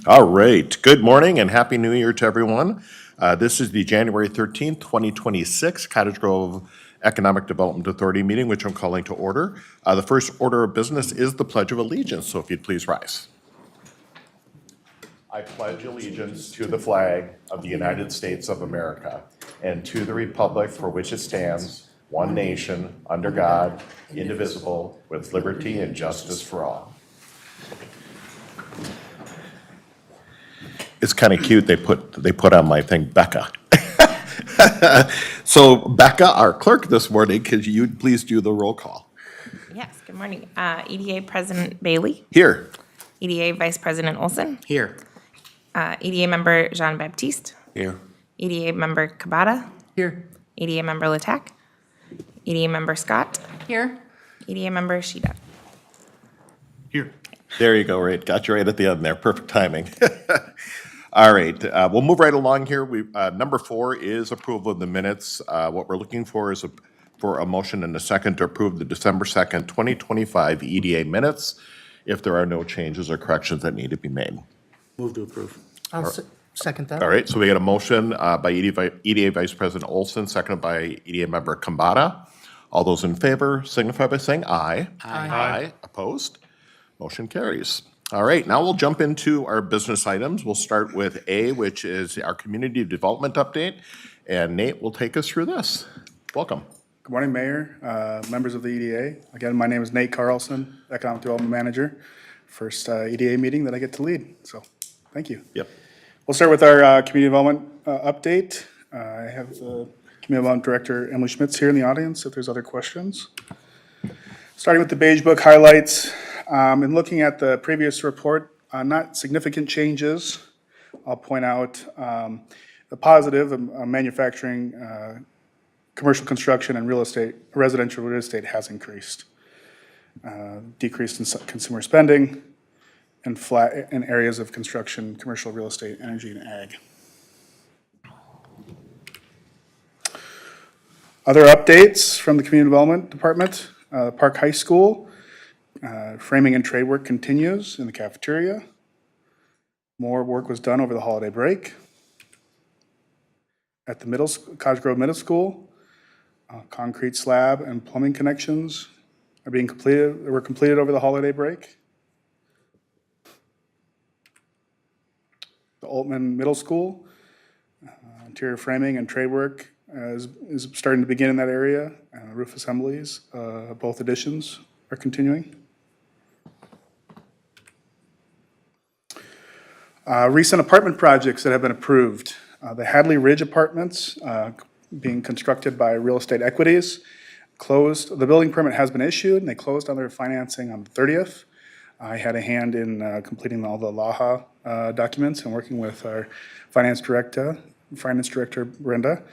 All right. Good morning and Happy New Year to everyone. This is the January 13th, 2026 Cottage Grove Economic Development Authority meeting, which I'm calling to order. The first order of business is the Pledge of Allegiance, so if you'd please rise. I pledge allegiance to the flag of the United States of America and to the republic for which it stands, one nation, under God, indivisible, with liberty and justice for all. It's kind of cute, they put on my thing, Becca. So Becca, our clerk this morning, could you please do the roll call? Yes, good morning. EDA President Bailey. Here. EDA Vice President Olson. Here. EDA Member Jean-Baptiste. Here. EDA Member Cgeda. Here. EDA Member Latac. EDA Member Scott. Here. EDA Member Cgeda. Here. There you go, right, got you right at the end there, perfect timing. All right, we'll move right along here. Number 4 is approval of the minutes. What we're looking for is for a motion and a second to approve the December 2nd, 2025 EDA minutes if there are no changes or corrections that need to be made. Move to approve. I'll second that. All right, so we got a motion by EDA Vice President Olson, seconded by EDA Member Cgeda. All those in favor signify by saying aye. Aye. Opposed? Motion carries. All right, now we'll jump into our business items. We'll start with A, which is our community development update, and Nate will take us through this. Welcome. Good morning, Mayor, members of the EDA. Again, my name is Nate Carlson, Economic Development Manager. First EDA meeting that I get to lead, so thank you. Yep. We'll start with our community development update. I have the Community Development Director, Emily Schmitz, here in the audience if there's other questions. Starting with the Beige Book highlights, and looking at the previous report, not significant changes. I'll point out the positive of manufacturing, commercial construction, and real estate, residential real estate has increased. Decreased in consumer spending, and flat in areas of construction, commercial real estate, energy, and ag. Other updates from the Community Development Department, Park High School. Framing and trade work continues in the cafeteria. More work was done over the holiday break. At the Cottage Grove Middle School, concrete slab and plumbing connections are being completed. Were completed over the holiday break. The Altman Middle School, interior framing and trade work is starting to begin in that area. Roof assemblies, both additions are continuing. Recent apartment projects that have been approved. The Hadley Ridge Apartments being constructed by Real Estate Equities. Closed, the building permit has been issued and they closed on their financing on the 30th. I had a hand in completing all the LAHA documents and working with our Finance Director Brenda.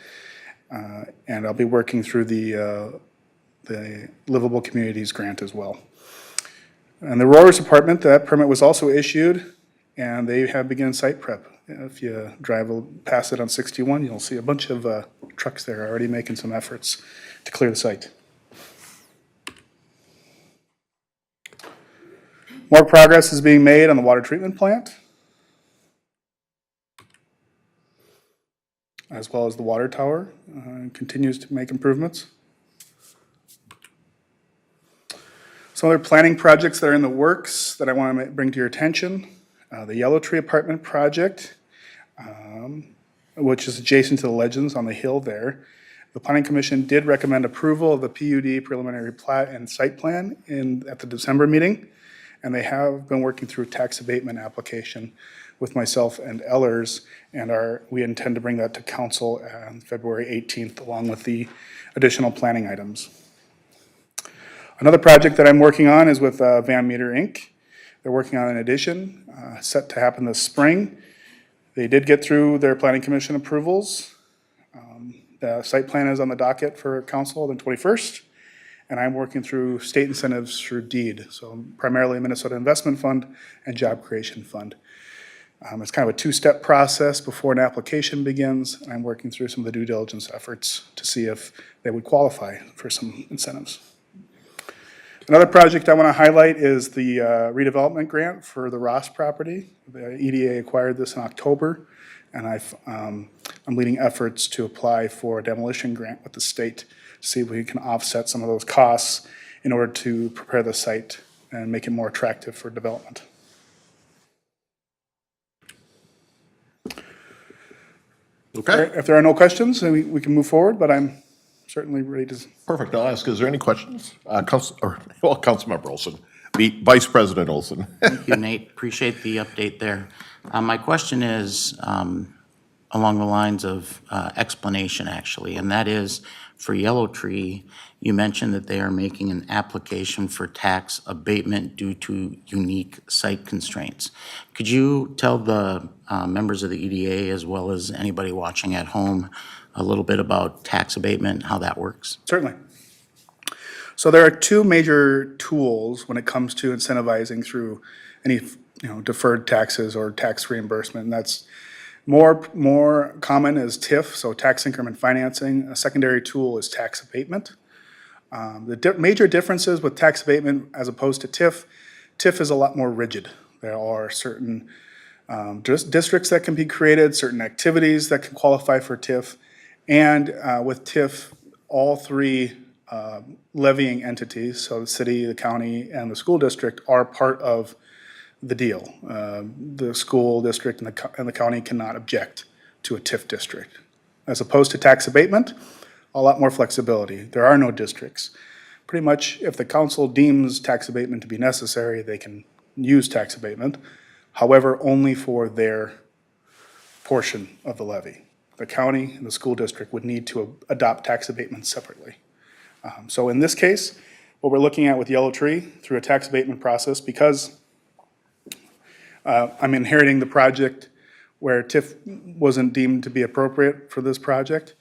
And I'll be working through the Livable Communities grant as well. And the Roars Apartment, that permit was also issued and they have begun site prep. If you drive past it on 61, you'll see a bunch of trucks there already making some efforts to clear the site. More progress is being made on the water treatment plant, as well as the water tower continues to make improvements. Some other planning projects that are in the works that I want to bring to your attention. The Yellow Tree Apartment project, which is adjacent to the Legends on the hill there. The Planning Commission did recommend approval of the PUD preliminary plat and site plan at the December meeting, and they have been working through tax abatement application with myself and Ellers, and we intend to bring that to council on February 18th along with the additional planning items. Another project that I'm working on is with Van Meter Inc. They're working on an addition set to happen this spring. They did get through their Planning Commission approvals. The site plan is on the docket for council on the 21st, and I'm working through state incentives through deed, so primarily Minnesota Investment Fund and Job Creation Fund. It's kind of a two-step process before an application begins, and I'm working through some of the due diligence efforts to see if they would qualify for some incentives. Another project I want to highlight is the redevelopment grant for the Ross property. The EDA acquired this in October, and I'm leading efforts to apply for a demolition grant with the state to see if we can offset some of those costs in order to prepare the site and make it more attractive for development. Okay, If there are no questions, then we can move forward, but I'm certainly ready to. perfect. I'll ask, is there any questions? Councilmember Olson, Vice President Olson. Thank you, Nate. Appreciate the update there. My question is along the lines of explanation, actually, and that is for Yellow Tree, you mentioned that they are making an application for tax abatement due to unique site constraints. Could you tell the members of the EDA, as well as anybody watching at home, a little bit about tax abatement, how that works? Certainly. So there are two major tools when it comes to incentivizing through any, deferred taxes or tax reimbursement. And that's more common is TIF, so tax increment financing. A secondary tool is tax abatement. The major differences with tax abatement as opposed to TIF is a lot more rigid. There are certain districts that can be created, certain activities that can qualify for TIF. And with TIF, all three levying entities, so the city, the county, and the school district, are part of the deal. The school district and the county cannot object to a TIF district. As opposed to tax abatement, a lot more flexibility. There are no districts. Pretty much, if the council deems tax abatement to be necessary, they can use tax abatement. However, only for their portion of the levy. The county and the school district would need to adopt tax abatement separately. So in this case, what we're looking at with Yellow Tree through a tax abatement process, because I'm inheriting the project where TIF wasn't deemed to be appropriate for this project,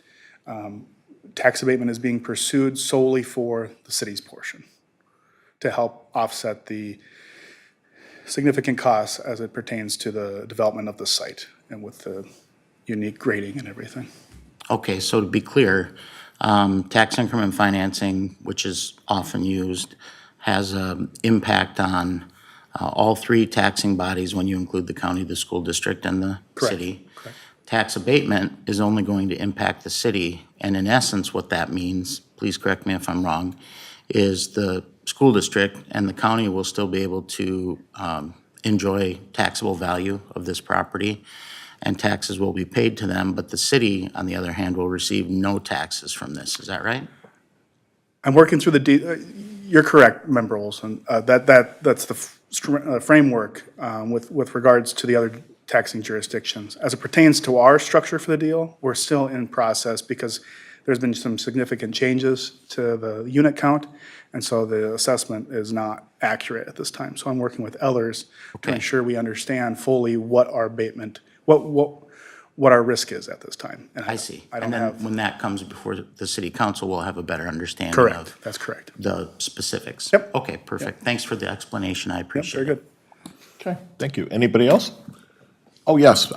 tax abatement is being pursued solely for the city's portion to help offset the significant costs as it pertains to the development of the site and with the unique grading and everything. Okay, so to be clear, tax increment financing, which is often used, has an impact on all three taxing bodies when you include the county, the school district, and the city. Correct. Tax abatement is only going to impact the city, and in essence, what that means, please correct me if I'm wrong, is the school district and the county will still be able to enjoy taxable value of this property, and taxes will be paid to them, but the city, on the other hand, will receive no taxes from this. Is that right? I'm working through you're correct, Member Olson. That's the framework with regards to the other taxing jurisdictions. As it pertains to our structure for the deal, we're still in process because there's been some significant changes to the unit count, and so the assessment is not accurate at this time. So I'm working with Ellers to ensure we understand fully what our abatement, what our risk is at this time. And I see. I don't And then have. when that comes before the city council, we'll have a better understanding Correct, of that's correct. the specifics. Yep. Okay, perfect. Thanks for the explanation. I Yep, appreciate very it. good. Okay, thank you. Anybody else? Oh, yes,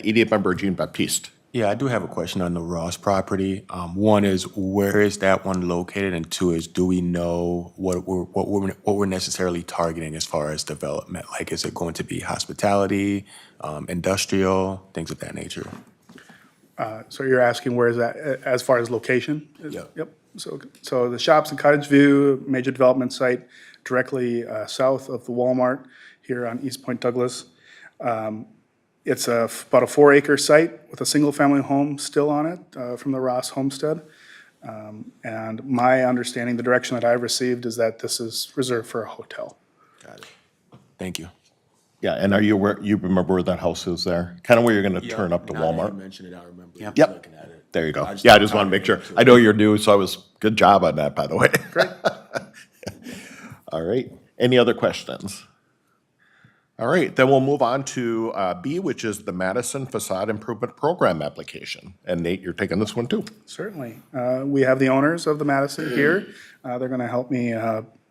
EDA member Jean Baptiste. Yeah, I do have a question on the Ross property. One is, where is that one located? And two is, do we know what we're necessarily targeting as far as development? Like, is it going to be hospitality, industrial, things of that nature? So you're asking where is that as far as location? Yep. Yep. So the shops in Cottage View, major development site directly south of the Walmart here on East Point Douglas. It's about a 4-acre site with a single-family home still on it from the Ross homestead. And my understanding, the direction that I've received is that this is reserved for a hotel. Got it. Thank you. Yeah, and you remember where that house is there? Kind of where you're going to turn up to Now that you Walmart? mentioned it, I remember Yep. Yep, looking at it. there you go. Yeah, I just want to make sure. I know you're new, so good job on that, by the way. Great. All right, any other questions? All right, then we'll move on to B, which is the Madison Façade Improvement Program application. And Nate, you're taking this one too. Certainly. We have the owners of the Madison here. They're going to help me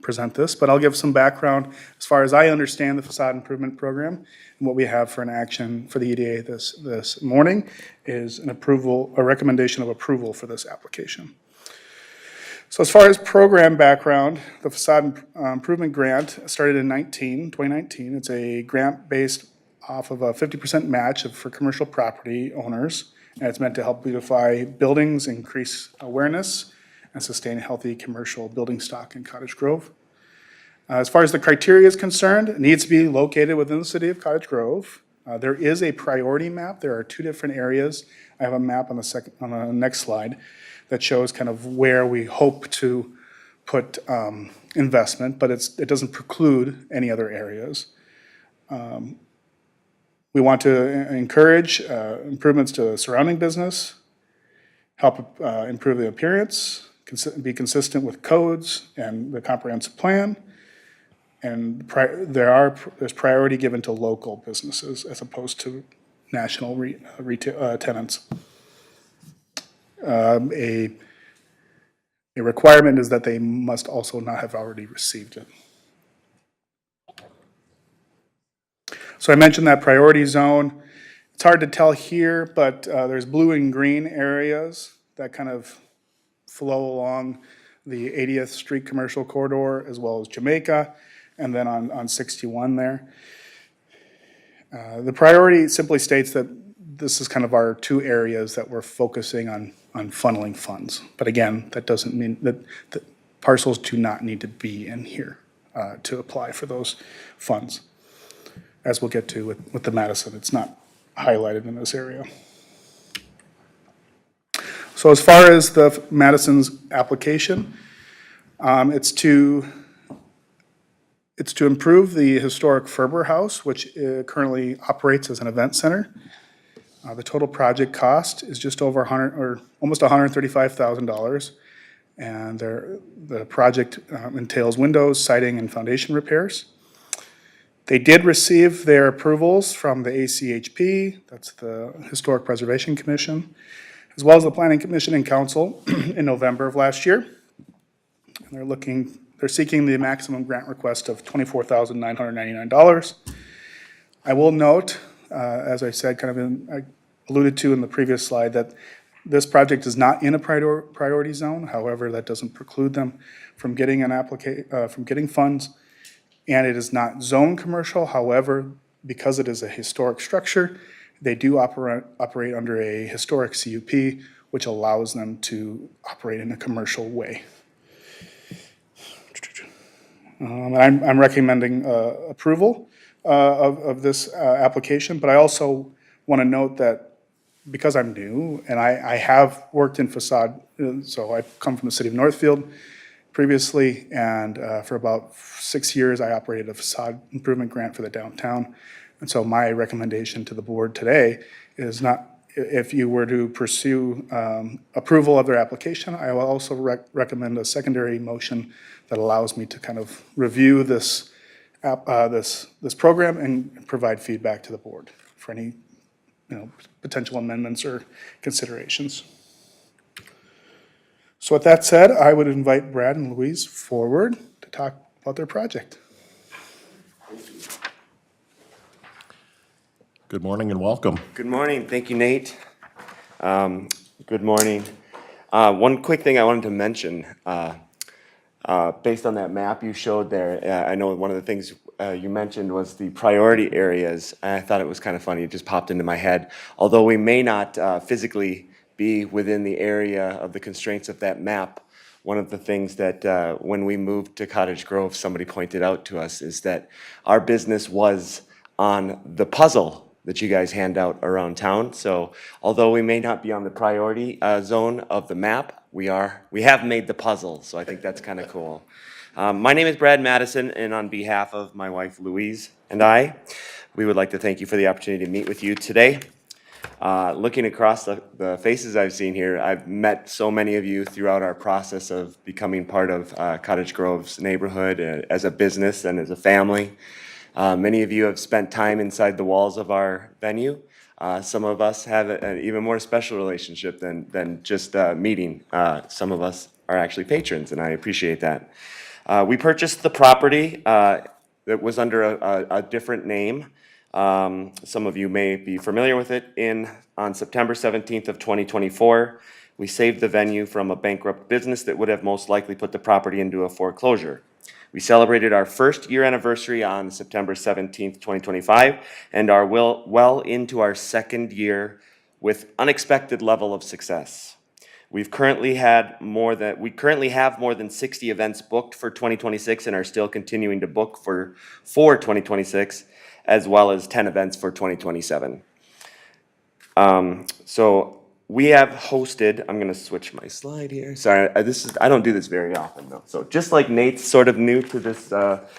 present this, but I'll give some background as far as I understand the facade improvement program. And what we have for an action for the EDA this morning is a recommendation of approval for this application. So as far as program background, the Facade Improvement Grant started in 2019. It's a grant based off of a 50% match for commercial property owners. And it's meant to help beautify buildings, increase awareness, and sustain healthy commercial building stock in Cottage Grove. As far as the criteria is concerned, it needs to be located within the city of Cottage Grove. There is a priority map. There are 2 different areas. I have a map on the next slide that shows kind of where we hope to put investment, but it doesn't preclude any other areas. We want to encourage improvements to surrounding business, help improve the appearance, be consistent with codes and the comprehensive plan, and there's priority given to local businesses as opposed to national retail tenants. A requirement is that they must also not have already received it. So I mentioned that priority zone. It's hard to tell here, but there's blue and green areas that kind of flow along the 80th Street Commercial Corridor as well as Jamaica, and then on 61 there. The priority simply states that this is kind of our 2 areas that we're focusing on funneling funds. But again, that doesn't mean that the parcels do not need to be in here to apply for those funds. As we'll get to with the Madison, it's not highlighted in this area. So as far as the Madison's application, it's to improve the historic Ferber House, which currently operates as an event center. The total project cost is just over almost $135,000. And the project entails windows, siding, and foundation repairs. They did receive their approvals from the ACHP, that's the Historic Preservation Commission, as well as the Planning Commission and Council in November of last year. And they're seeking the maximum grant request of $24,999. I will note, as I said, I alluded to in the previous slide, that this project is not in a priority zone. However, that doesn't preclude them from getting getting funds. And it is not zone commercial. However, because it is a historic structure, they do operate under a historic CUP, which allows them to operate in a commercial way. I'm recommending approval of this application, but I also want to note that because I'm new and I have worked in facade, so I come from the city of Northfield previously, and for about 6 years I operated a facade improvement grant for the downtown. And so my recommendation to the board today is not, if you were to pursue approval of their application, I will also recommend a secondary motion that allows me to kind of review this program and provide feedback to the board for any potential amendments or considerations. So with that said, I would invite Brad and Louise forward to talk about their project. Good morning and welcome. Good morning. Thank you, Nate. Good morning. One quick thing I wanted to mention, based on that map you showed there, I know one of the things you mentioned was the priority areas. I thought it was kind of funny. It just popped into my head. Although we may not physically be within the area of the constraints of that map, one of the things that when we moved to Cottage Grove, somebody pointed out to us is that our business was on the puzzle that you guys hand out around town. So although we may not be on the priority zone of the map, we have made the puzzle. So I think that's kind of cool. My name is Brad Madison, and on behalf of my wife Louise and I, we would like to thank you for the opportunity to meet with you today. Looking across the faces I've seen here, I've met so many of you throughout our process of becoming part of Cottage Grove's neighborhood as a business and as a family. Many of you have spent time inside the walls of our venue. Some of us have an even more special relationship than just meeting. Some of us are actually patrons, and I appreciate that. We purchased the property that was under a different name. Some of you may be familiar with it. On September 17th of 2024, We saved the venue from a bankrupt business that would have most likely put the property into a foreclosure. We celebrated our first year anniversary on September 17th, 2025, and are well into our second year with unexpected level of success. We currently have more than 60 events booked for 2026 and are still continuing to book for 2026, as well as 10 events for 2027. So we have hosted, I'm gonna switch my slide here. Sorry, I don't do this very often though. So just like Nate's sort of new to this,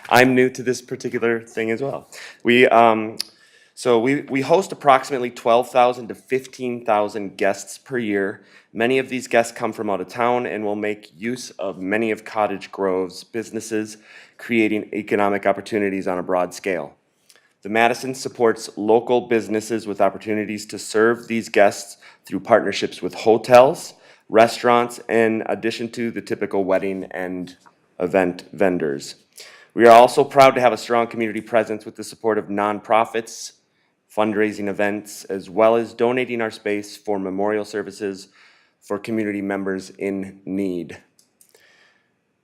I'm new to this particular thing as well. We host approximately 12,000 to 15,000 guests per year. Many of these guests come from out of town and will make use of many of Cottage Grove's businesses, creating economic opportunities on a broad scale. The Madison supports local businesses with opportunities to serve these guests through partnerships with hotels, restaurants, in addition to the typical wedding and event vendors. We are also proud to have a strong community presence with the support of nonprofits, fundraising events, as well as donating our space for memorial services for community members in need.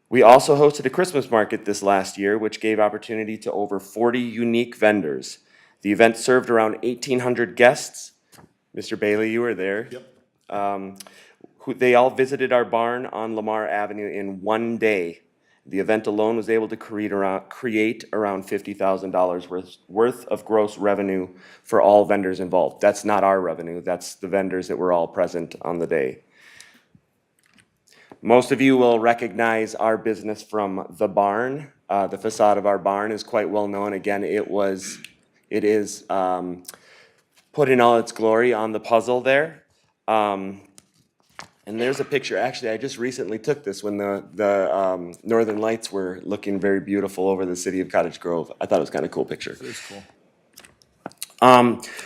We also hosted a Christmas market this last year, which gave opportunity to over 40 unique vendors. The event served around 1,800 guests. Mr. Bailey, you were there. Yep. They all visited our barn on Lamar Avenue in one day. The event alone was able to create around $50,000 worth of gross revenue for all vendors involved. That's not our revenue, that's the vendors that were all present on the day. Most of you will recognize our business from the barn. The facade of our barn is quite well known. Again, it is put in all its glory on the puzzle there. And there's a picture, actually, I just recently took this when the Northern Lights were looking very beautiful over the city of Cottage Grove. I thought it was kind of a cool picture. It is cool.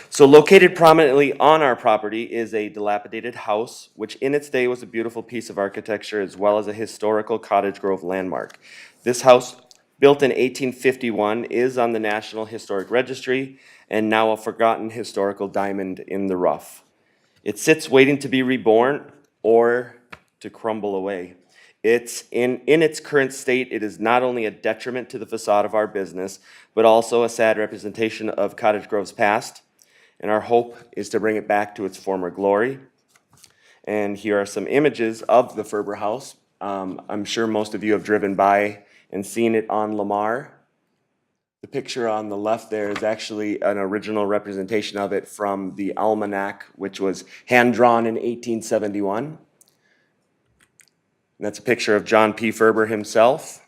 So located prominently on our property is a dilapidated house, which in its day was a beautiful piece of architecture as well as a historical Cottage Grove landmark. This house, built in 1851, is on the National Historic Registry and now a forgotten historical diamond in the rough. It sits waiting to be reborn or to crumble away. It's in its current state, it is not only a detriment to the facade of our business, but also a sad representation of Cottage Grove's past. And our hope is to bring it back to its former glory. And here are some images of the Ferber House. I'm sure most of you have driven by and seen it on Lamar. The picture on the left there is actually an original representation of it from the almanac, which was hand-drawn in 1871. And that's a picture of John P. Ferber himself.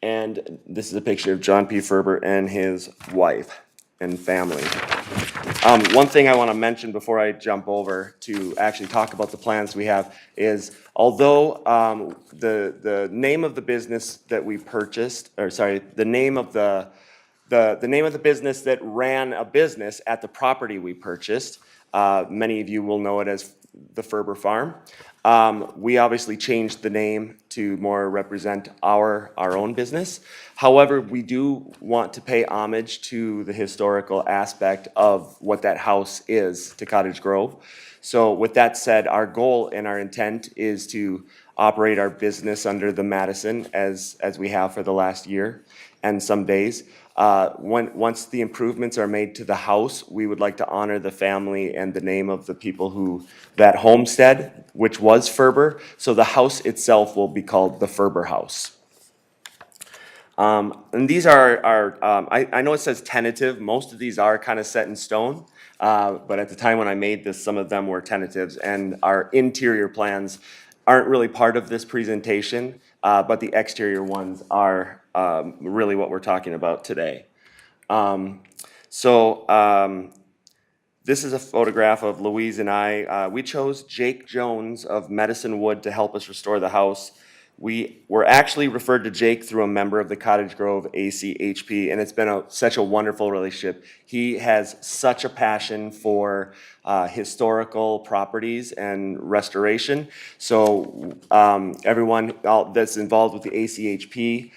And this is a picture of John P. Ferber and his wife and family. One thing I want to mention before I jump over to actually talk about the plans we have is, although the name of the business that we purchased, or sorry, the name of the business that ran a business at the property we purchased, many of you will know it as the Ferber Farm. We obviously changed the name to more represent our own business. However, we do want to pay homage to the historical aspect of what that house is to Cottage Grove. So with that said, our goal and our intent is to operate our business under the Madison as we have for the last year and some days. Once the improvements are made to the house, we would like to honor the family and the name of the people who, that homestead, which was Ferber. So the house itself will be called the Ferber House. And these are I know it says tentative. Most of these are kind of set in stone. But at the time when I made this, some of them were tentatives, and our interior plans aren't really part of this presentation, but the exterior ones are really what we're talking about today. This is a photograph of Louise and I. We chose Jake Jones of Madison Wood to help us restore the house. We were actually referred to Jake through a member of the Cottage Grove ACHP, and it's been such a wonderful relationship. He has such a passion for historical properties and restoration. So everyone that's involved with the ACHP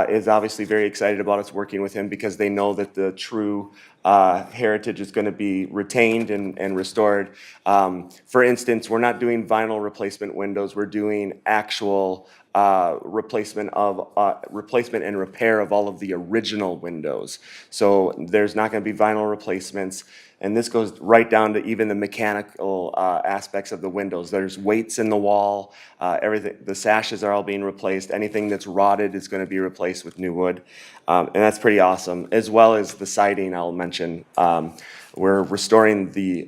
is obviously very excited about us working with him because they know that the true heritage is going to be retained and restored. For instance, we're not doing vinyl replacement windows, we're doing actual replacement and repair of all of the original windows. So there's not going to be vinyl replacements. And this goes right down to even the mechanical aspects of the windows. There's weights in the wall, everything, the sashes are all being replaced. Anything that's rotted is going to be replaced with new wood. And that's pretty awesome, as well as the siding I'll mention. We're restoring the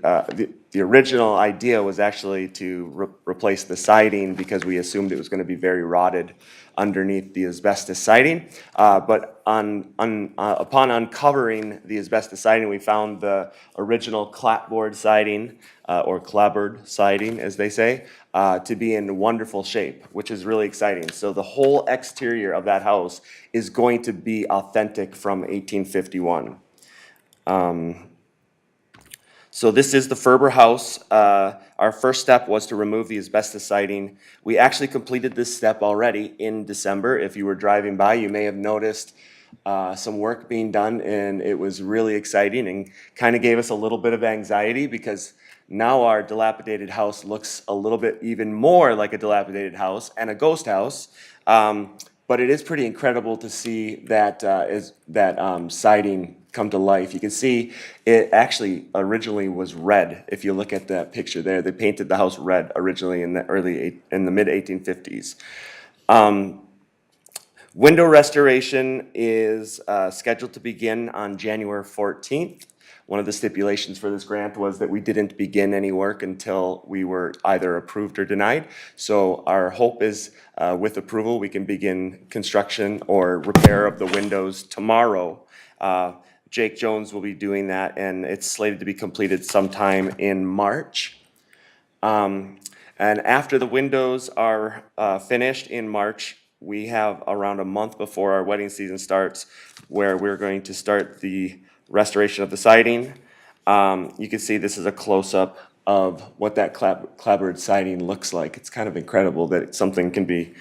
original idea was actually to replace the siding because we assumed it was going to be very rotted underneath the asbestos siding. But upon uncovering the asbestos siding, we found the original clapboard siding, or clapboard siding, as they say, to be in wonderful shape, which is really exciting. So the whole exterior of that house is going to be authentic from 1851. So this is the Ferber house. Our first step was to remove the asbestos siding. We actually completed this step already in December. If you were driving by, you may have noticed some work being done, and it was really exciting and kind of gave us a little bit of anxiety because now our dilapidated house looks a little bit even more like a dilapidated house and a ghost house. But it is pretty incredible to see that siding come to life. You can see it actually originally was red. If you look at that picture there, they painted the house red originally in the mid 1850s. Window restoration is scheduled to begin on January 14th. One of the stipulations for this grant was that we didn't begin any work until we were either approved or denied. So our hope is with approval, we can begin construction or repair of the windows tomorrow. Jake Jones will be doing that, and it's slated to be completed sometime in March. And after the windows are finished in March, we have around a month before our wedding season starts where we're going to start the restoration of the siding. You can see this is a close-up of what that clapboard siding looks like. It's kind of incredible that something can be,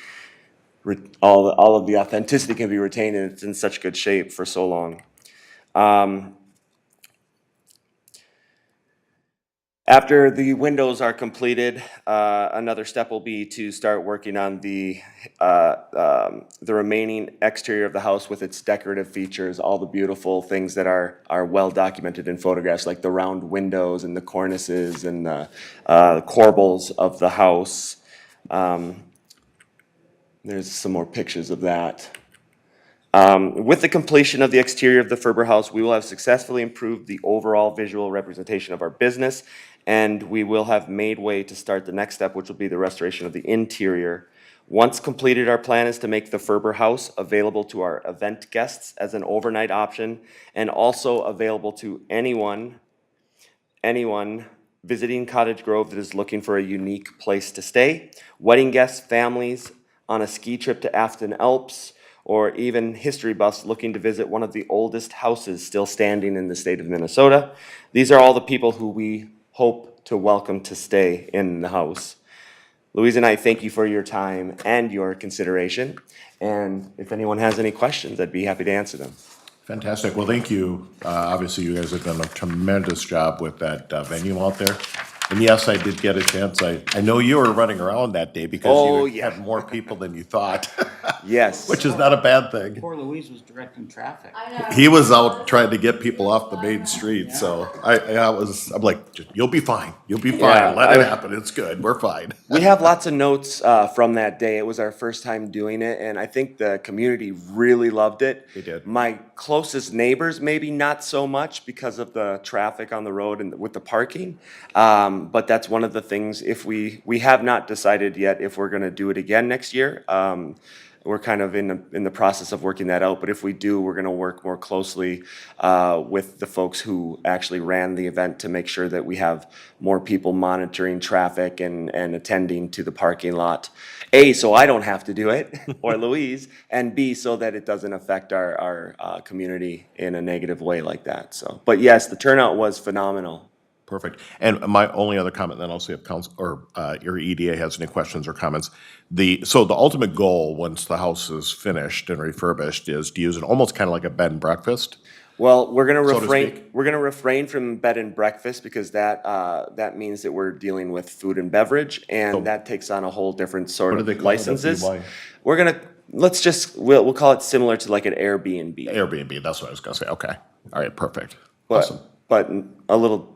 all of the authenticity can be retained and it's in such good shape for so long. After the windows are completed, another step will be to start working on the remaining exterior of the house with its decorative features, all the beautiful things that are well documented in photographs, like the round windows and the cornices and the corbels of the house. There's some more pictures of that. With the completion of the exterior of the Ferber house, we will have successfully improved the overall visual representation of our business, and we will have made way to start the next step, which will be the restoration of the interior. Once completed, our plan is to make the Ferber house available to our event guests as an overnight option, and also available to anyone visiting Cottage Grove that is looking for a unique place to stay. Wedding guests, families on a ski trip to Afton Alps, or even history buffs looking to visit one of the oldest houses still standing in the state of Minnesota. These are all the people who we hope to welcome to stay in the house. Louise and I thank you for your time and your consideration. And if anyone has any questions, I'd be happy to answer them. Fantastic. Well, thank you. Obviously, you guys have done a tremendous job with that venue out there. And yes, I did get a chance. I know you were running around that day because you had more people than you thought. Yes. Which is not a bad thing. Poor Louise was directing traffic. He was out trying to get people off the main street, so I'm like, you'll be fine. You'll be fine. Yeah, Let it happen. It's good. We're fine. We have lots of notes from that day. It was our first time doing it, and I think the community really loved it. They did. My closest neighbors, maybe not so much because of the traffic on the road and with the parking. But that's one of the things, if we have not decided yet if we're going to do it again next year. We're kind of in the process of working that out, but if we do, we're going to work more closely with the folks who actually ran the event to make sure that we have more people monitoring traffic and attending to the parking lot. A, so I don't have to do it, or Louise, and B, so that it doesn't affect our community in a negative way like that. So, but yes, the turnout was phenomenal. Perfect. And my only other comment, then I'll see if council or your EDA has any questions or comments. So the ultimate goal, once the house is finished and refurbished, is to use it almost kind of like a bed and breakfast. Well, we're gonna So to refrain, speak. we're gonna refrain from bed and breakfast because that means that we're dealing with food and beverage, and that takes on a whole different sort What do of they call it at licenses. BY? We're gonna, we'll call it similar to like an Airbnb. Airbnb, that's what I was gonna say, okay. All right, perfect. Awesome. But a little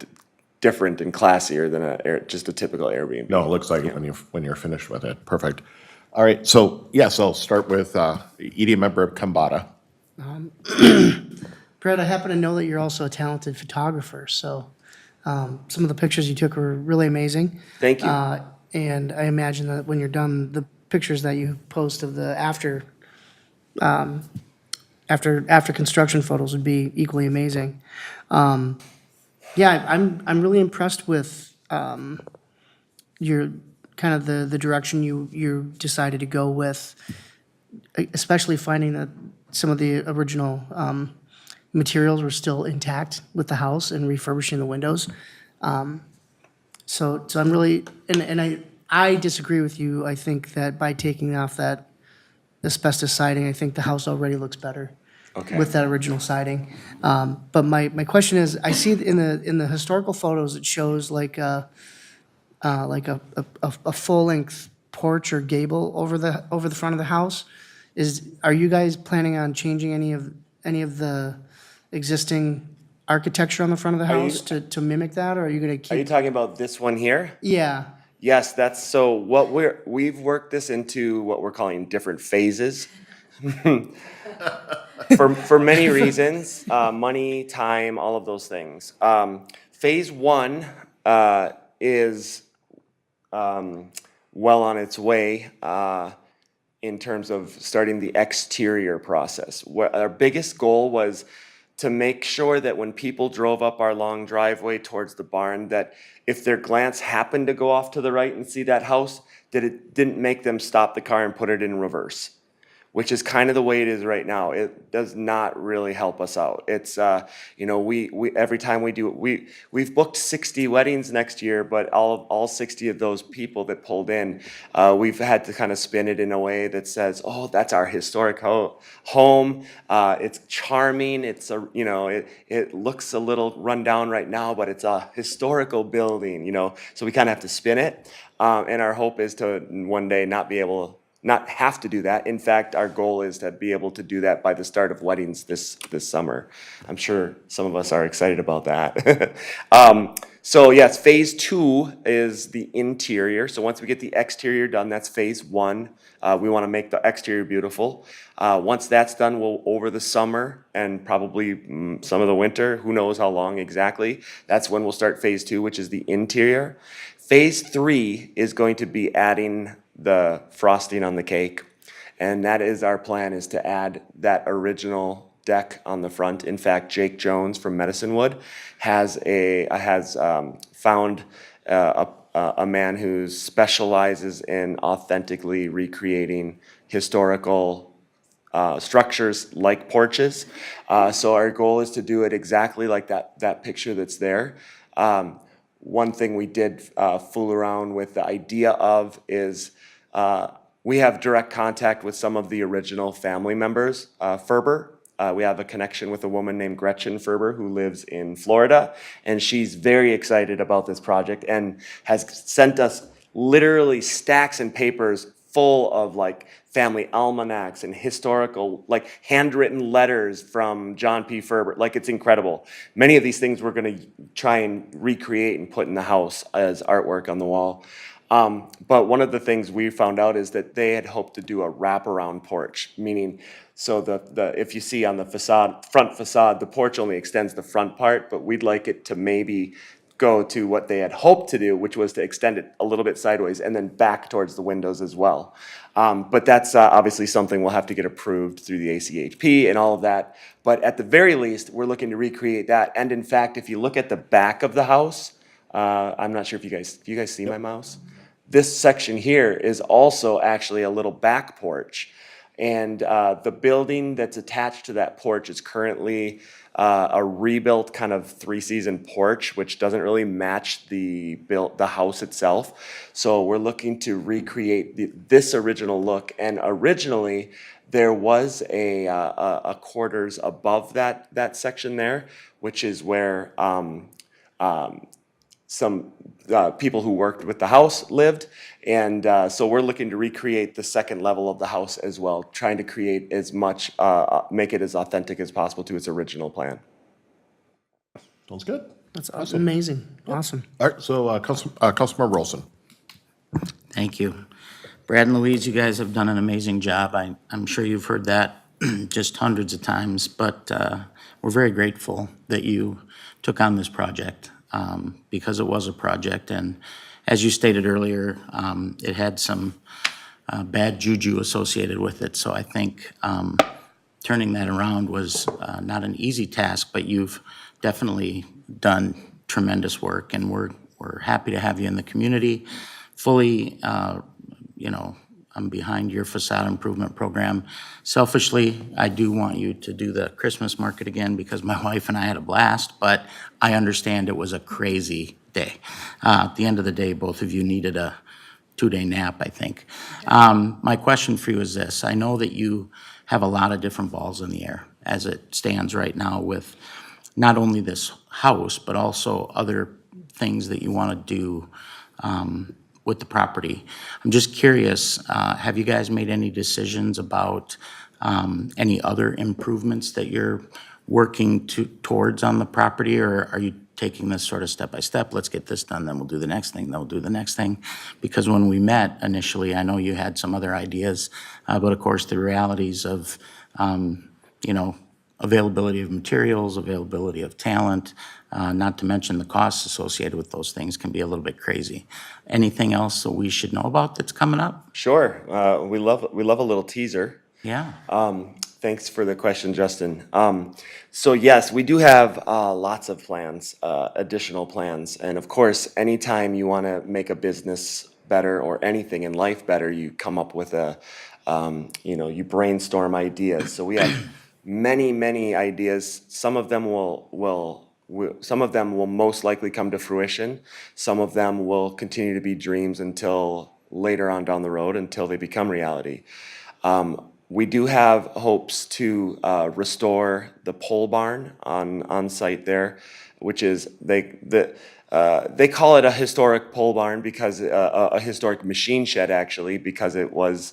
different and classier than just a typical Airbnb. No, it looks like it when you're finished with it. Perfect. All right, so yes, I'll start with EDA member Kambata. Brett, I happen to know that you're also a talented photographer, so some of the pictures you took were really amazing. Thank you. And I imagine that when you're done, the pictures that you post of the after construction photos would be equally amazing. Yeah, I'm really impressed with your kind of the direction you decided to go with, especially finding that some of the original materials were still intact with the house and refurbishing the windows. So I'm really, and I disagree with you. I think that by taking off that asbestos siding, I think the house already looks better Okay. with that original siding. But my question is, I see in the historical photos, it shows like a full-length porch or gable over the front of the house. Are you guys planning on changing any of the existing architecture on the front of the Are you- house to mimic that, or are you gonna Are you keep? talking about this one here? Yeah, Yes, that's, so we've worked this into what we're calling different phases. For many reasons, money, time, all of those things. Phase one is well on its way in terms of starting the exterior process. Our biggest goal was to make sure that when people drove up our long driveway towards the barn, that if their glance happened to go off to the right and see that house, that it didn't make them stop the car and put it in reverse, which is kind of the way it is right now. It does not really help us out. It's, we every time we do, we've booked 60 weddings next year, but all 60 of those people that pulled in, we've had to kind of spin it in a way that says, oh, that's our historic home. It's charming. It's it looks a little run down right now, but it's a historical building, so we kind of have to spin it. And our hope is to one day not have to do that. In fact, our goal is to be able to do that by the start of weddings this summer. I'm sure some of us are excited about that. So yes, phase two is the interior. So once we get the exterior done, that's phase one. We want to make the exterior beautiful. Once that's done, we'll, over the summer and probably some of the winter, who knows how long exactly, that's when we'll start phase two, which is the interior. Phase three is going to be adding the frosting on the cake, and that is our plan, is to add that original deck on the front. In fact, Jake Jones from Madison has found a man who specializes in authentically recreating historical structures like porches. So our goal is to do it exactly like that picture that's there. One thing we did fool around with the idea of is we have direct contact with some of the original family members. Ferber, we have a connection with a woman named Gretchen Ferber who lives in Florida, and she's very excited about this project and has sent us literally stacks and papers full of like family almanacs and historical, like handwritten letters from John P. Ferber. Like, it's incredible. Many of these things we're gonna try and recreate and put in the house as artwork on the wall. But one of the things we found out is that they had hoped to do a wraparound porch, meaning, so if you see on the front facade, the porch only extends the front part, but we'd like it to maybe go to what they had hoped to do, which was to extend it a little bit sideways and then back towards the windows as well. But that's obviously something we'll have to get approved through the ACHP and all of that. But at the very least, we're looking to recreate that. And in fact, if you look at the back of the house, I'm not sure if you guys see my mouse? This section here is also actually a little back porch. And the building that's attached to that porch is currently a rebuilt kind of three-season porch, which doesn't really match the house itself. So we're looking to recreate this original look. And originally, there was a quarters above that section there, which is where some people who worked with the house lived. And so we're looking to recreate the second level of the house as well, trying to create as much, make it as authentic as possible to its original plan. Sounds good. That's amazing. Awesome. All right, so Councilmember Rolson. Thank you. Brad and Louise, you guys have done an amazing job. I'm sure you've heard that just hundreds of times, but we're very grateful that you took on this project because it was a project. And as you stated earlier, it had some bad juju associated with it. So I think turning that around was not an easy task, but you've definitely done tremendous work, and we're happy to have you in the community. Fully, I'm behind your facade improvement program. Selfishly, I do want you to do the Christmas market again because my wife and I had a blast, but I understand it was a crazy day. At the end of the day, both of you needed a 2-day nap, I think. My question for you is this. I know that you have a lot of different balls in the air as it stands right now with not only this house, but also other things that you want to do with the property. I'm just curious, have you guys made any decisions about any other improvements that you're working towards on the property, or are you taking this sort of step by step? Let's get this done, then we'll do the next thing, then we'll do the next thing. Because when we met initially, I know you had some other ideas, but of course the realities of, availability of materials, availability of talent, not to mention the costs associated with those things can be a little bit crazy. Anything else that we should know about that's coming up? Sure, we love a little teaser. Yeah. Thanks for the question, Justin. So yes, we do have lots of plans, additional plans. And of course, anytime you want to make a business better or anything in life better, you come up with you brainstorm ideas. So we have many ideas. Some of them will most likely come to fruition. Some of them will continue to be dreams until later on down the road, until they become reality. We do have hopes to restore the pole barn on site there, which is they call it a historic pole barn because a historic machine shed actually, because it wasn't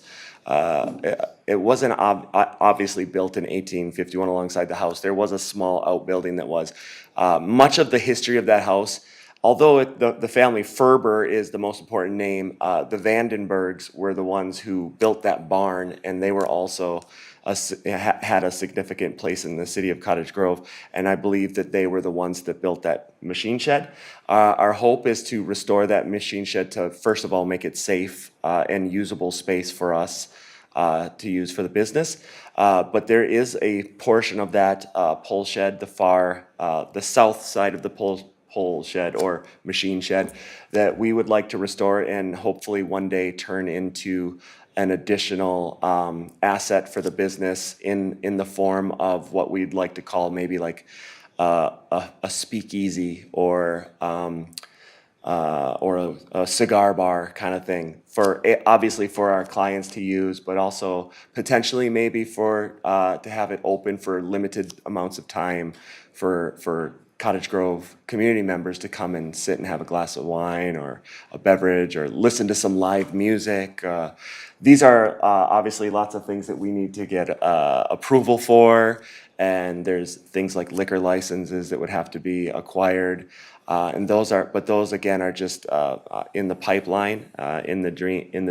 obviously built in 1851 alongside the house. There was a small outbuilding that was. Much of the history of that house, although the family Ferber is the most important name, the Vandenbergs were the ones who built that barn, and they were also had a significant place in the city of Cottage Grove, and I believe that they were the ones that built that machine shed. Our hope is to restore that machine shed to, first of all, make it safe and usable space for us to use for the business. But there is a portion of that pole shed, the south side of the pole shed or machine shed, that we would like to restore and hopefully one day turn into an additional asset for the business in the form of what we'd like to call maybe like a speakeasy or a cigar bar kind of thing, obviously for our clients to use, but also potentially maybe to have it open for limited amounts of time for Cottage Grove community members to come and sit and have a glass of wine or a beverage or listen to some live music. These are obviously lots of things that we need to get approval for, and there's things like liquor licenses that would have to be acquired. And those again are just in the pipeline, in the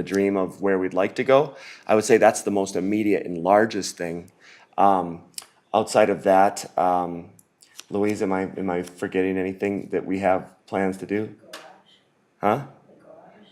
dream of where we'd like to go. I would say that's the most immediate and largest thing. Outside of that, Louise, am I forgetting anything that we have plans to do? Huh?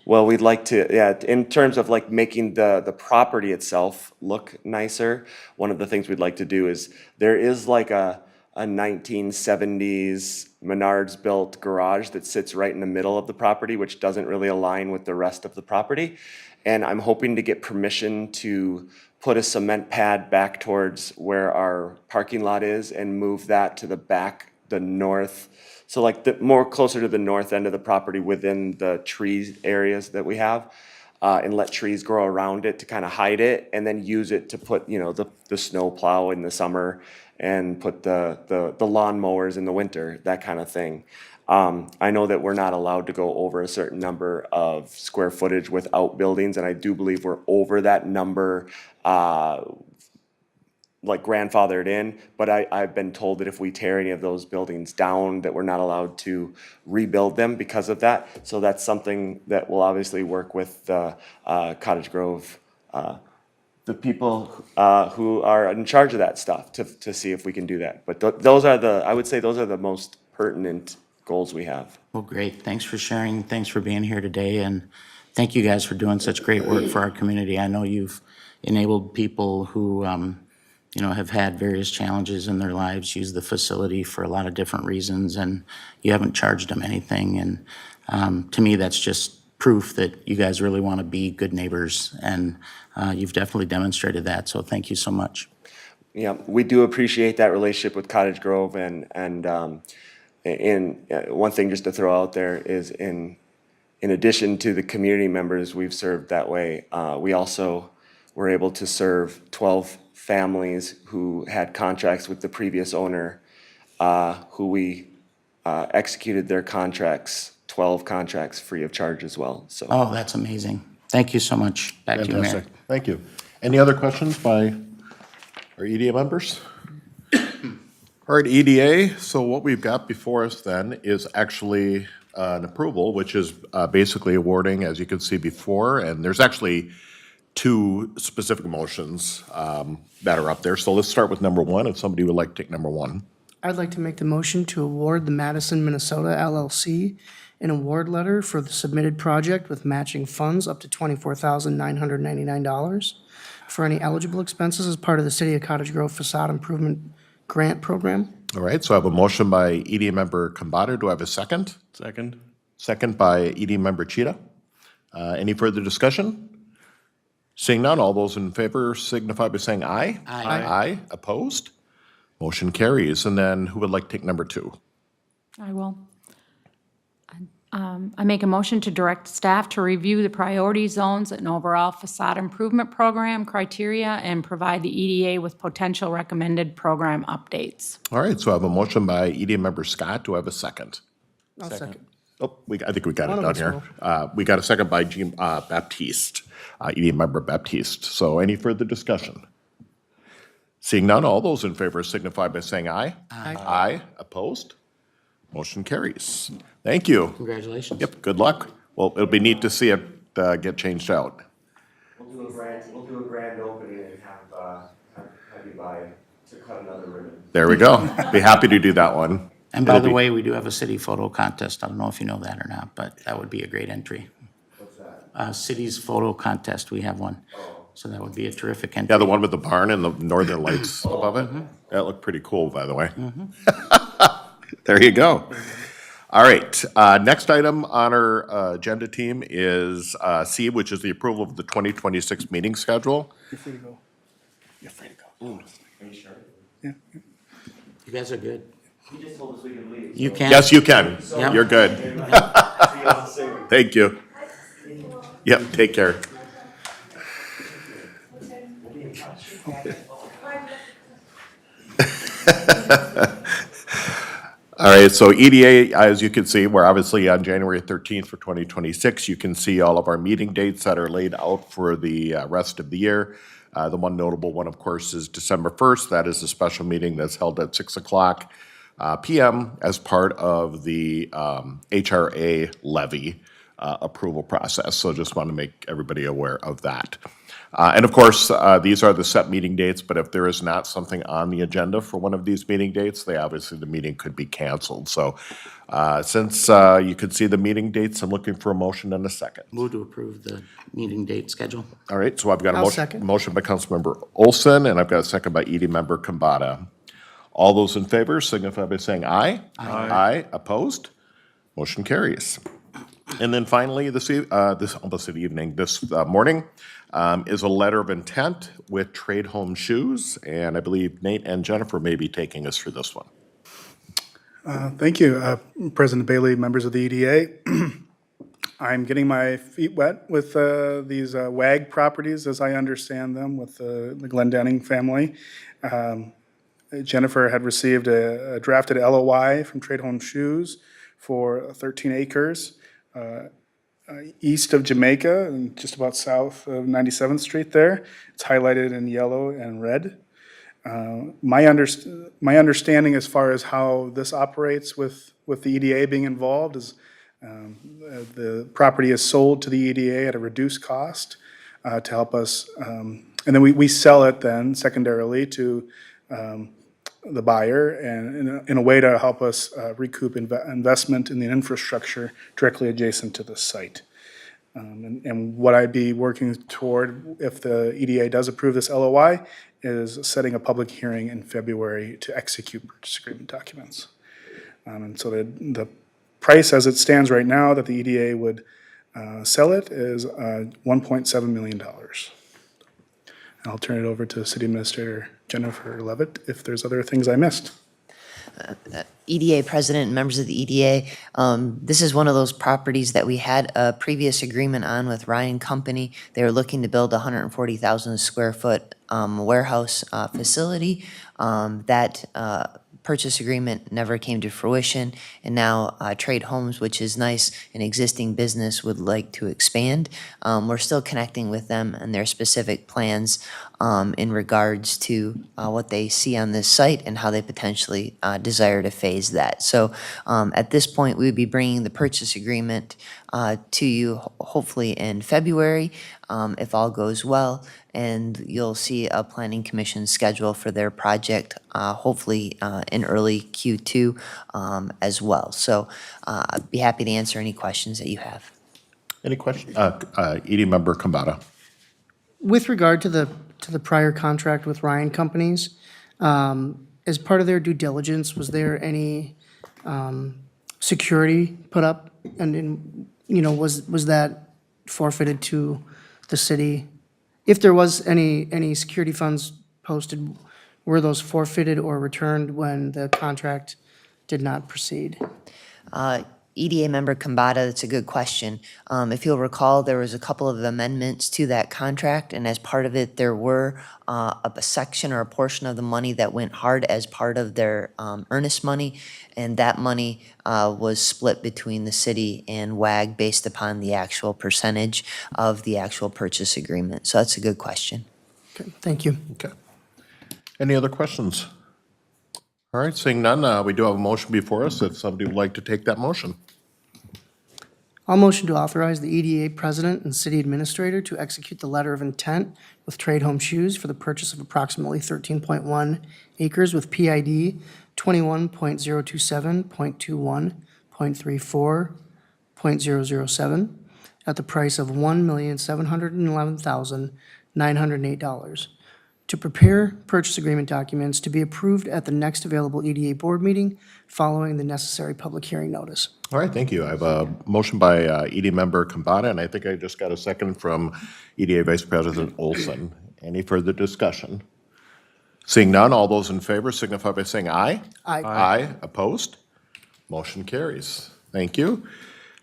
Well, we'd like to, yeah, in terms of like making the property itself look nicer, one of the things we'd like to do is there is like a 1970s Menards built garage that sits right in the middle of the property, which doesn't really align with the rest of the property. And I'm hoping to get permission to put a cement pad back towards where our parking lot is and move that to the back, the north. So like the more closer to the north end of the property within the tree areas that we have. And let trees grow around it to kind of hide it, and then use it to put, you know, the snow plow in the summer and put the lawn mowers in the winter, that kind of thing. I know that we're not allowed to go over a certain number of square footage with outbuildings, and I do believe we're over that number, like grandfathered in, but I've been told that if we tear any of those buildings down, that we're not allowed to rebuild them because of that. So that's something that we'll obviously work with Cottage Grove, the people who are in charge of that stuff to see if we can do that. But those are I would say those are the most pertinent goals we have. Well, great. Thanks for sharing. Thanks for being here today. And thank you guys for doing such great work for our community. I know you've enabled people who, you know, have had various challenges in their lives, use the facility for a lot of different reasons, and you haven't charged them anything. And to me, that's just proof that you guys really want to be good neighbors, and you've definitely demonstrated that. So thank you so much. Yeah, we do appreciate that relationship with Cottage Grove, and one thing just to throw out there is in addition to the community members we've served that way, we also were able to serve 12 families who had contracts with the previous owner, who we executed their contracts, 12 contracts free of charge as well. So. Oh, that's amazing. Thank you so much. Back to you, Mayor. Fantastic. Thank you. Any other questions by our EDA members? All right, EDA, so what we've got before us then is actually an approval, which is basically awarding, as you can see before, and there's actually two specific motions that are up there. So let's start with number one, if somebody would like to take number one. I'd like to make the motion to award the Madison, Minnesota LLC an award letter for the submitted project with matching funds up to $24,999 for any eligible expenses as part of the City of Cottage Grove Facade Improvement Grant Program. All right, so I have a motion by EDA member Kambata. Do I have a second? Second. Second by EDA member Cgeda. Any further discussion? Seeing none, all those in favor signify by saying aye. Aye. Aye. Opposed? Motion carries. And then who would like to take number two? I will. I make a motion to direct staff to review the priority zones and overall facade improvement program criteria and provide the EDA with potential recommended program updates. All right, so I have a motion by EDA member Scott. Do I have a second? I'll second. Oh, I think we got it One down of here. us We got a second by Baptiste, EDA member Baptiste. So any further discussion? Seeing none, all those in favor signify by saying aye. Aye. Aye. Opposed? Motion carries. Thank you. Congratulations. Yep, good luck. Well, it'll be neat to see it get changed out. We'll do a grand opening and have you by to cut another ribbon. There we go. Be happy to do that one. And by It'll the be- way, we do have a city photo contest. I don't know if you know that or not, but that would be a great entry. What's that? City's photo contest, we have one. So that would be a terrific entry. Yeah, the one with the barn and the northern lights above it. That looked pretty cool, by the way. There you go. All right, next item on our agenda team is C, which is the approval of the 2026 meeting schedule. You're free to go. You're free to go. Are you sure? Yeah. You guys are good. He just told us we can leave. You can. Yes, you can. Yep. You're good. See you all soon. Thank you. Yep, take care. All right, so EDA, as you can see, we're obviously on January 13th for 2026. You can see all of our meeting dates that are laid out for the rest of the year. The one notable one, of course, is December 1st. That is a special meeting that's held at 6 o'clock PM as part of the HRA levy approval process. So just want to make everybody aware of that. And of course, these are the set meeting dates, but if there is not something on the agenda for one of these meeting dates, the meeting could be canceled. So since you could see the meeting dates, I'm looking for a motion in a second. Move to approve the meeting date schedule. All right, so I've got a I'll motion, second. motion by Councilmember Olson, and I've got a second by ED member Kambata. All those in favor signify by saying aye. Aye. Aye. Opposed? Motion carries. And then finally, this morning, is a letter of intent with Tradehome Shoes, and I believe Nate and Jennifer may be taking us through this one. Thank you, President Bailey, members of the EDA. I'm getting my feet wet with these WAG properties, as I understand them, with the Glendenning family. Jennifer had received a drafted LOI from Tradehome Shoes for 13 acres east of Jamaica and just about south of 97th Street there. It's highlighted in yellow and red. My understanding as far as how this operates with the EDA being involved is the property is sold to the EDA at a reduced cost to help us, and then we sell it then secondarily to the buyer and in a way to help us recoup investment in the infrastructure directly adjacent to the site. And what I'd be working toward, if the EDA does approve this LOI, is setting a public hearing in February to execute purchase agreement documents. And so the price as it stands right now that the EDA would sell it is $1.7 million. I'll turn it over to City Administrator Jennifer Levitt if there's other things I missed. EDA President and members of the EDA, this is one of those properties that we had a previous agreement on with Ryan Company. They were looking to build a 140,000 square foot warehouse facility. That purchase agreement never came to fruition, and now Tradehomes, which is nice, an existing business, would like to expand. We're still connecting with them and their specific plans in regards to what they see on this site and how they potentially desire to phase that. So at this point, we would be bringing the purchase agreement to you hopefully in February, if all goes well, and you'll see a planning commission schedule for their project hopefully in early Q2 as well. So I'd be happy to answer any questions that you have. Any questions? ED Member Kambata. With regard to the prior contract with Ryan Companies, as part of their due diligence, was there any security put up? And was that forfeited to the city? If there was any security funds posted, were those forfeited or returned when the contract did not proceed? EDA member Kambata, that's a good question. If you'll recall, there was a couple of amendments to that contract, and as part of it, there were a section or a portion of the money that went hard as part of their earnest money, and that money was split between the city and WAG based upon the actual percentage of the actual purchase agreement. So that's a good question. Okay, thank you. Okay. Any other questions? All right, seeing none, we do have a motion before us. If somebody would like to take that motion. I'll motion to authorize the EDA President and City Administrator to execute the letter of intent with Tradehome Shoes for the purchase of approximately 13.1 acres with PID 21.027.21.34.007 at the price of $1,711,908 to prepare purchase agreement documents to be approved at the next available EDA board meeting following the necessary public hearing notice. All right, thank you. I have a motion by ED Member Kambata, and I think I just got a second from EDA Vice President Olson. Any further discussion? Seeing none, all those in favor signify by saying aye. Aye. Aye. Opposed? Motion carries. Thank you.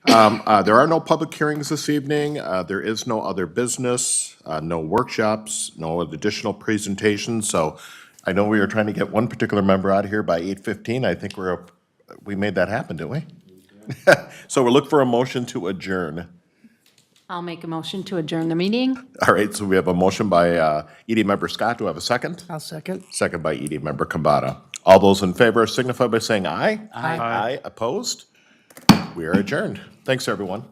There are no public hearings this evening. There is no other business, no workshops, no additional presentations. So I know we were trying to get one particular member out of here by 8:15. I think we made that happen, didn't we? So we're looking for a motion to adjourn. I'll make a motion to adjourn the meeting. All right, so we have a motion by ED Member Scott. Do I have a second? I'll second. Second by ED Member Kambata. All those in favor signify by saying aye. Aye. Aye. Opposed? We are adjourned. Thanks, everyone.